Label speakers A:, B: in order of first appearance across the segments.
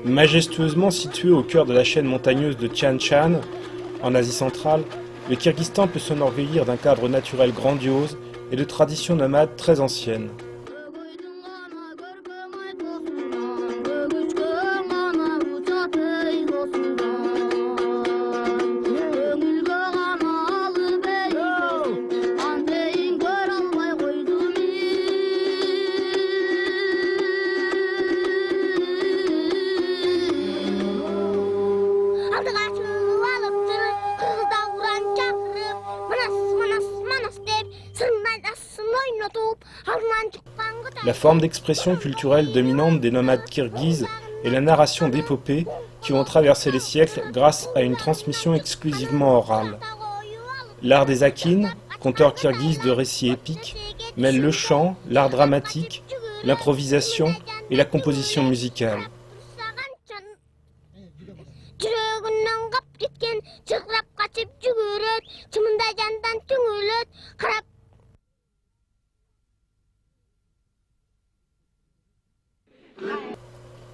A: Majestueusement situé au cœur de la chaîne montagneuse de Tian Shan, en Asie centrale, le Kyrgyzstan peut s'enorgueillir d'un cadre naturel grandiose et de traditions nomades très anciennes. La forme d'expression culturelle dominante des nomades kirghizes est la narration d'épopées qui ont traversé les siècles grâce à une transmission exclusivement orale. L'art des akins, conteurs kirghizes de récits épiques, mêle le chant, l'art dramatique, l'improvisation et la composition musicale.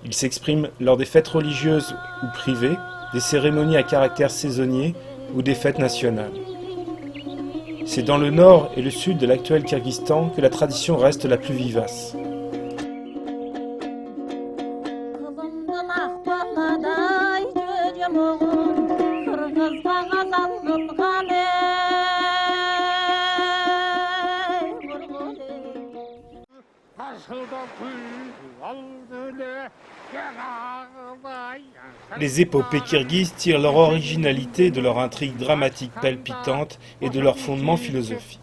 A: Il s'exprime lors des fêtes religieuses ou privées, des cérémonies à caractère saisonnier ou des fêtes nationales. C'est dans le nord et le sud de l'actuel Kyrgyzstan que la tradition reste la plus vivace. Les épopées kirghizes tirent leur originalité de leur intrigue dramatique palpitante et de leur fondement philosophique.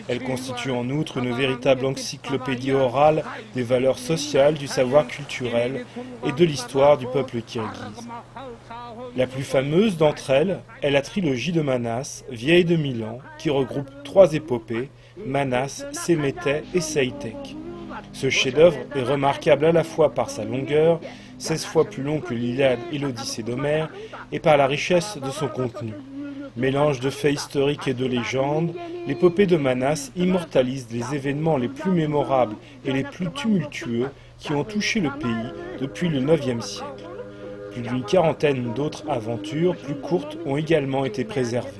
A: Elles constituent en outre une véritable encyclopédie orale des valeurs sociales, du savoir culturel et de l'histoire du peuple kirghize. La plus fameuse d'entre elles est la trilogie de Manas, vieille de 1000 ans, qui regroupe 3 épopées, Manas, Séméthé et Saïtek. Ce chef-d'œuvre est remarquable à la fois par sa longueur, 16 fois plus long que l'Iliade et l'Odyssée d'Homère, et par la richesse de son contenu. Mélange de faits historiques et de légendes, l'épopée de Manas immortalise les événements les plus mémorables et les plus tumultueux qui ont touché le pays depuis le IXe siècle. Plus d'une quarantaine d'autres aventures plus courtes ont également été préservées.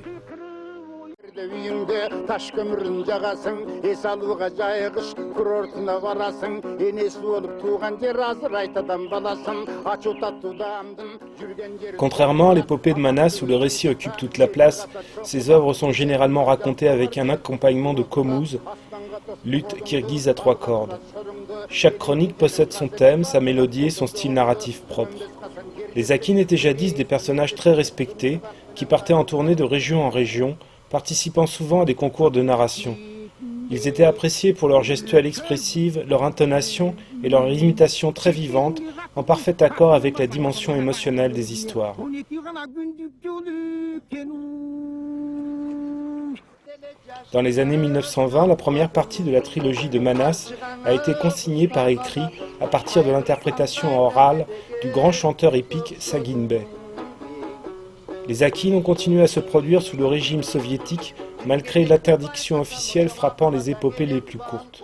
A: Contrairement à l'épopée de Manas où le récit occupe toute la place, ces œuvres sont généralement racontées avec un accompagnement de komouz, luth kirghize à 3 cordes. Chaque chronique possède son thème, sa mélodie et son style narratif propre. Les akins étaient jadis des personnages très respectés qui partaient en tournée de région en région, participant souvent à des concours de narration. Ils étaient appréciés pour leur gestuelle expressive, leur intonation et leur imitation très vivante, en parfait accord avec la dimension émotionnelle des histoires. Dans les années 1920, la première partie de la trilogie de Manas a été consignée par écrit à partir de l'interprétation orale du grand chanteur épique Sagin Bey. Les akins ont continué à se produire sous le régime soviétique, malgré l'interdiction officielle frappant les épopées les plus courtes.